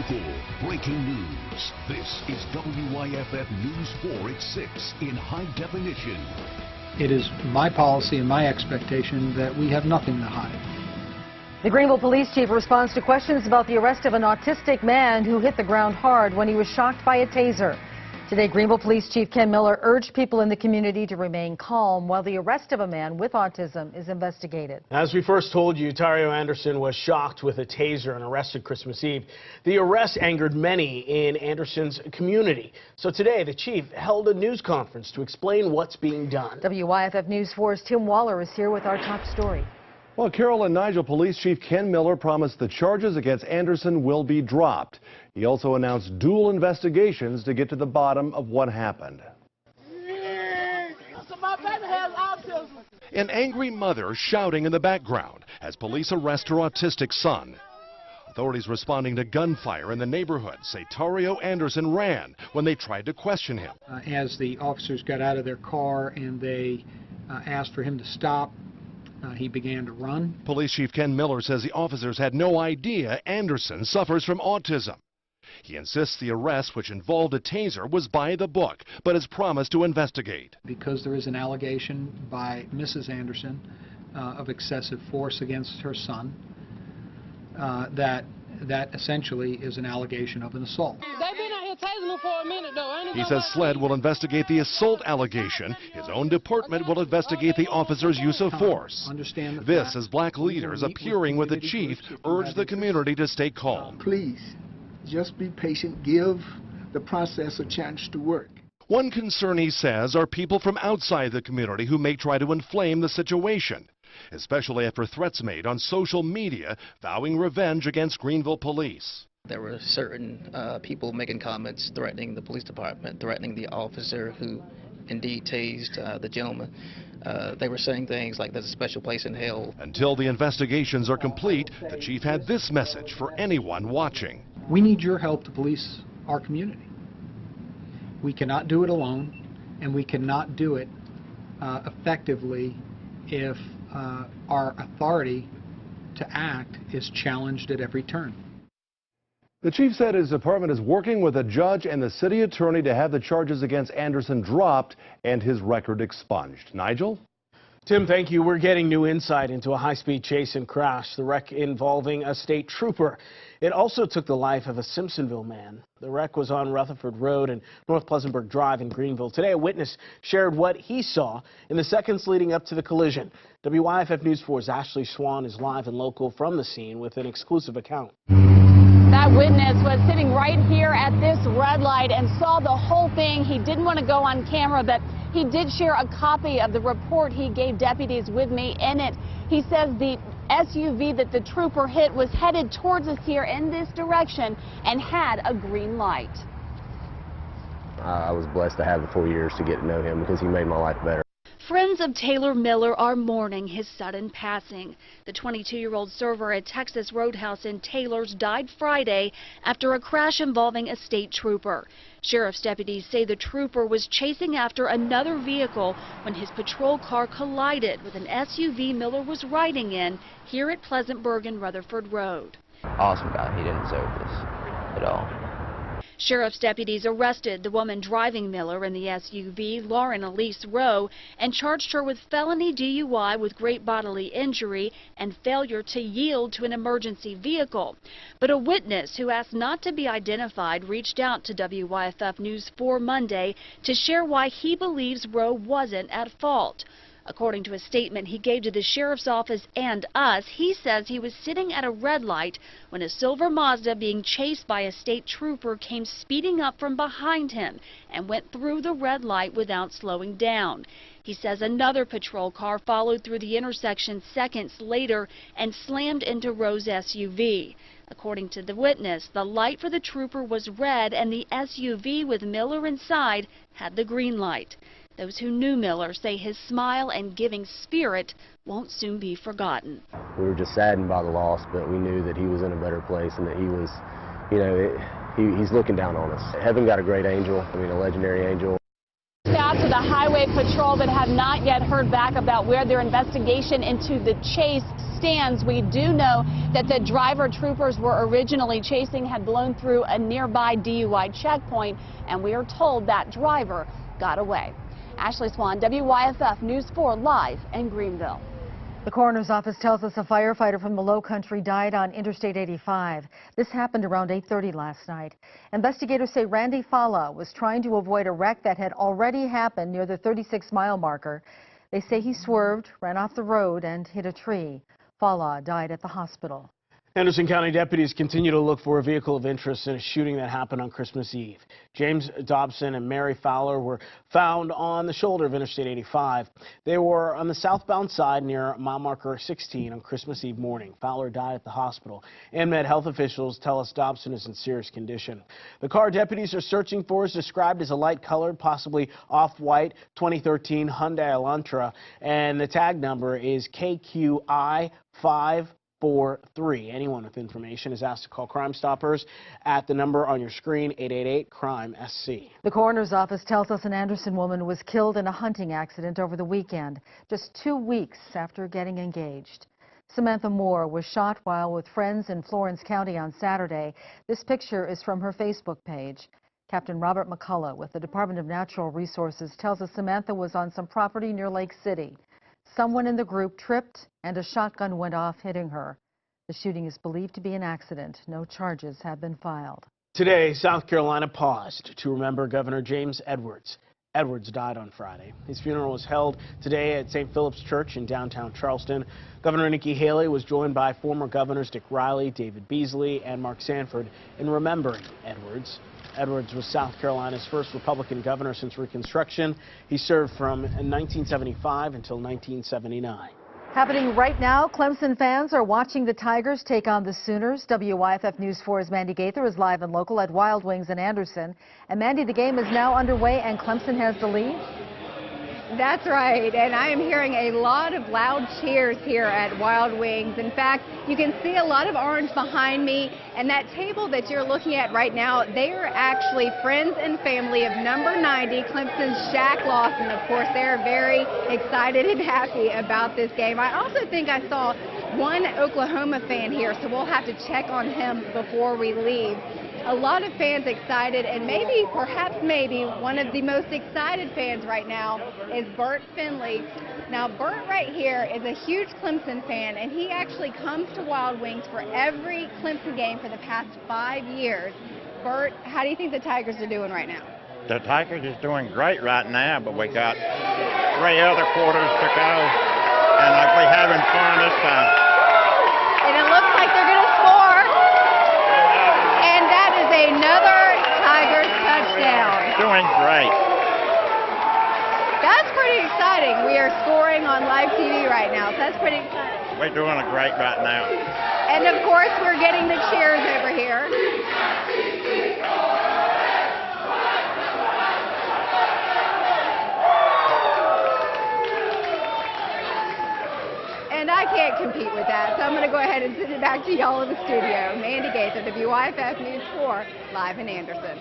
local, breaking news. This is WYFF News 4 at 6 in high definition. It is my policy and my expectation that we have nothing to hide. The Greenville police chief responds to questions about the arrest of an autistic man who hit the ground hard when he was shocked by a taser. Today, Greenville Police Chief Ken Miller urged people in the community to remain calm while the arrest of a man with autism is investigated. As we first told you, Tario Anderson was shocked with a taser and arrested Christmas Eve. The arrest angered many in Anderson's community. So today, the chief held a news conference to explain what's being done. WYFF News 4's Tim Waller is here with our top story. Well, Carroll and Nigel Police Chief Ken Miller promised the charges against Anderson will be dropped. He also announced dual investigations to get to the bottom of what happened. An angry mother shouting in the background as police arrest her autistic son. Authorities responding to gunfire in the neighborhood say Tario Anderson ran when they tried to question him. As the officers got out of their car and they asked for him to stop, he began to run. Police Chief Ken Miller says the officers had no idea Anderson suffers from autism. He insists the arrest, which involved a taser, was by the book, but has promised to investigate. Because there is an allegation by Mrs. Anderson of excessive force against her son, that essentially is an allegation of an assault. They've been out here tasing him for a minute, though. He says SLED will investigate the assault allegation. His own department will investigate the officer's use of force. This as black leaders appearing with the chief urge the community to stay calm. Please, just be patient. Give the process a chance to work. One concern, he says, are people from outside the community who may try to inflame the situation, especially after threats made on social media vowing revenge against Greenville police. There were certain people making comments threatening the police department, threatening the officer who indeed tased the gentleman. They were saying things like there's a special place in hell. Until the investigations are complete, the chief had this message for anyone watching. We need your help to police our community. We cannot do it alone, and we cannot do it effectively if our authority to act is challenged at every turn. The chief said his department is working with a judge and the city attorney to have the charges against Anderson dropped and his record expunged. Nigel? Tim, thank you. We're getting new insight into a high-speed chase and crash, the wreck involving a state trooper. It also took the life of a Simpsonville man. The wreck was on Rutherford Road and North Pleasantburg Drive in Greenville. Today, a witness shared what he saw in the seconds leading up to the collision. WYFF News 4's Ashley Swan is live and local from the scene with an exclusive account. That witness was sitting right here at this red light and saw the whole thing. He didn't want to go on camera, but he did share a copy of the report he gave deputies with me. In it, he says the SUV that the trooper hit was headed towards us here in this direction and had a green light. I was blessed to have the 4 years to get to know him because he made my life better. Friends of Taylor Miller are mourning his sudden passing. The 22-year-old server at Texas Roadhouse in Taylor's died Friday after a crash involving a state trooper. Sheriff's deputies say the trooper was chasing after another vehicle when his patrol car collided with an SUV Miller was riding in here at Pleasantburg and Rutherford Road. Awesome guy. He didn't deserve this at all. Sheriff's deputies arrested the woman driving Miller in the SUV, Lauren Elise Rowe, and charged her with felony DUI with great bodily injury and failure to yield to an emergency vehicle. But a witness who asked not to be identified reached out to WYFF News 4 Monday to share why he believes Rowe wasn't at fault. According to a statement he gave to the sheriff's office and us, he says he was sitting at a red light when a silver Mazda being chased by a state trooper came speeding up from behind him and went through the red light without slowing down. He says another patrol car followed through the intersection seconds later and slammed into Rowe's SUV. According to the witness, the light for the trooper was red and the SUV with Miller inside had the green light. Those who knew Miller say his smile and giving spirit won't soon be forgotten. We were just saddened by the loss, but we knew that he was in a better place and that he was, he's looking down on us. Heaven got a great angel, a legendary angel. Out to the the Highway Patrol, but have not yet heard back about where their investigation into the chase stands. We do know that the driver troopers were originally chasing had blown through a nearby DUI checkpoint, and we are told that driver got away. Ashley Swan, WYFF News 4, live in Greenville. The coroner's office tells us a firefighter from the Low Country died on Interstate 85. This happened around 8:30 last night. Investigators say Randy Fala was trying to avoid a wreck that had already happened near the 36-mile marker. They say he swerved, ran off the road, and hit a tree. Fala died at the hospital. Anderson County deputies continue to look for a vehicle of interest in a shooting that happened on Christmas Eve. James Dobson and Mary Fowler were found on the shoulder of Interstate 85. They were on the southbound side near mile marker 16 on Christmas Eve morning. Fowler died at the hospital. AmMed health officials tell us Dobson is in serious condition. The car deputies are searching for is described as a light-colored, possibly off-white 2013 Hyundai Elantra, and the tag number is KQI 543. Anyone with information is asked to call Crime Stoppers at the number on your screen, 888-CRIME-SC. The coroner's office tells us an Anderson woman was killed in a hunting accident over the weekend, just 2 weeks after getting engaged. Samantha Moore was shot while with friends in Florence County on Saturday. This picture is from her Facebook page. Captain Robert McCullough with the Department of Natural Resources tells us Samantha was on some property near Lake City. Someone in the group tripped and a shotgun went off, hitting her. The shooting is believed to be an accident. No charges have been filed. Today, South Carolina paused to remember Governor James Edwards. Edwards died on Friday. His funeral was held today at St. Philip's Church in downtown Charleston. Governor Nikki Haley was joined by former governors Dick Riley, David Beasley, and Mark Sanford in remembering Edwards. Edwards was South Carolina's first Republican governor since Reconstruction. He served from 1975 until 1979. Happening right now, Clemson fans are watching the Tigers take on the Sooners. WYFF News 4's Mandy Gaither is live and local at Wild Wings in Anderson. And Mandy, the game is now underway and Clemson has the lead. That's right, and I am hearing a lot of loud cheers here at Wild Wings. In fact, you can see a lot of orange behind me, and that table that you're looking at right now, they are actually friends and family of number 90, Clemson's Shaq Lawson. Of course, they're very excited and happy about this game. I also think I saw one Oklahoma fan here, so we'll have to check on him before we leave. A lot of fans excited, and perhaps maybe, one of the most excited fans right now is Bert Finley. Now, Bert right here is a huge Clemson fan, and he actually comes to Wild Wings for every Clemson game for the past 5 years. Bert, how do you think the Tigers are doing right now? The Tigers is doing great right now, but we got 3 other quarters to go, and we're having fun this time. And it looks like they're going to score. And that is another Tigers touchdown. Doing great. That's pretty exciting. We are scoring on live TV right now, so that's pretty exciting. We're doing great right now. And of course, we're getting the cheers over here. And I can't compete with that, so I'm going to go ahead and send it back to y'all in the studio. Mandy Gaither, WYFF News 4, live in Anderson.